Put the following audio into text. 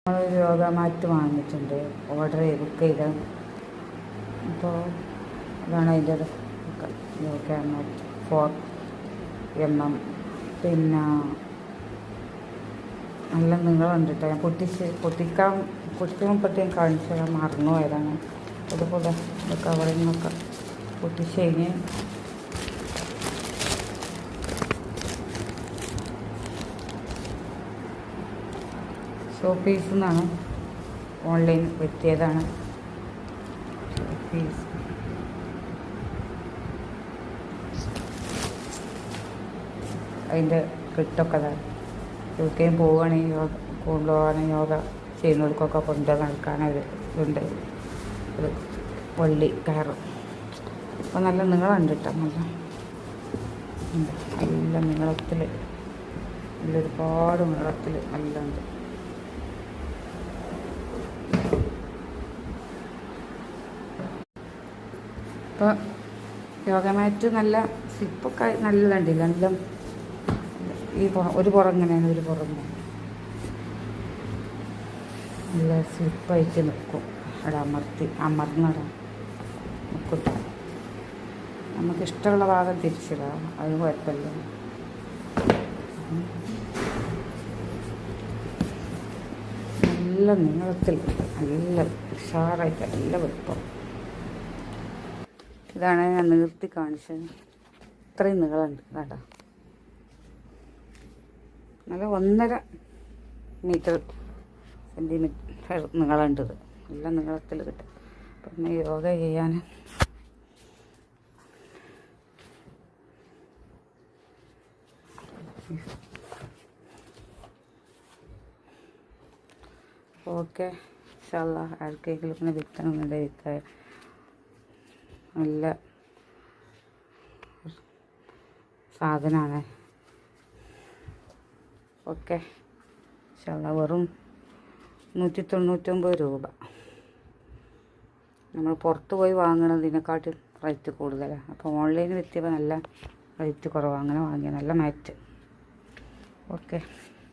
നമ്മളൊരു യോഗ മാറ്റ് വാങ്ങിയിട്ടുണ്ട്, ബുക്ക് ചെയ്ത്. അപ്പോൾ അതാണ് അതിൻ്റെ യോഗ മാറ്റ് 4mm. പിന്നെ നല്ല നീളമുണ്ട് കേട്ടോ. ഞാൻ പൊട്ടിക്കുമ്പോഴത്തേക്കും കാണിച്ചു തരാൻ മറന്നു പോയതാണ്. അതുപോലെ കവറിങ്ങൊക്കെ പൊട്ടിച്ച് കഴിഞ്ഞ് ഷോപ്പീസിൽ നിന്നാണ്, ഓൺലൈൻ എത്തിയതാണ്. ഷോപ്പീസ് അതിൻ്റെ കിട്ടൊക്കെ എവിടേക്കും പോവുകയാണെങ്കിൽ കൊണ്ടുപോകാനും യോഗ ചെയ്യുന്നവർക്കൊക്കെ കൊണ്ട് നടക്കാനൊരു ഇതുണ്ട്, ഒരു വള്ളി കയറും. അപ്പോൾ നല്ല നീളമുണ്ട് കേട്ടോ, നല്ല നീളത്തിൽ, ഒരുപാട് നീളത്തിൽ നല്ല ഉണ്ട്. ഇപ്പോൾ യോഗ മാറ്റ് നല്ല സ്ലിപ്പൊക്കെ നല്ലതുണ്ടല്ല, നല്ല ഒരു പുറങ്ങനെയാണ്, ഒരു പുറങ്ങനെയാണ് നല്ല സ്ലിപ്പായിട്ട് നിൽക്കും. അവിടെ അമർന്നിടാം നിൽക്കും. നമുക്കിഷ്ടമുള്ള ഭാഗം തിരിച്ചിടാം, അത് കുഴപ്പമില്ല. നല്ല നീളത്തിൽ, നല്ല ഉഷാറായിട്ട്, നല്ല വലുപ്പം. ഇതാണ് ഞാൻ നിർത്തി കാണിച്ചത്. ഇത്രയും നീളമുണ്ട് കേട്ടോ. നല്ല 1.5 മീറ്റർ സെൻറ്റിമീറ്റർ നീളമുണ്ട്. ഇത് നല്ല നീളത്തിൽ കിട്ടും. പിന്നെ യോഗ ചെയ്യാൻ ഓക്കെ. ഇൻഷാ അല്ലാഹ് ആർക്കെങ്കിലും പിന്നെ വിൽക്കണമെന്നുണ്ട്, വിൽക്കാൻ നല്ല സാധനമാണ്. ഓക്കെ. ഇൻഷാ അല്ലാഹ് വെറും 199 രൂപ. നമ്മൾ പുറത്ത് പോയി വാങ്ങണതിനെക്കാട്ടും റേറ്റ് കൂടുതലാണ്. അപ്പോൾ ഓൺലൈനിൽ എത്തിയപ്പോൾ നല്ല റേറ്റ് കുറവാണ്. അങ്ങനെ വാങ്ങിയ നല്ല മാറ്റ്. ഓക്കെ.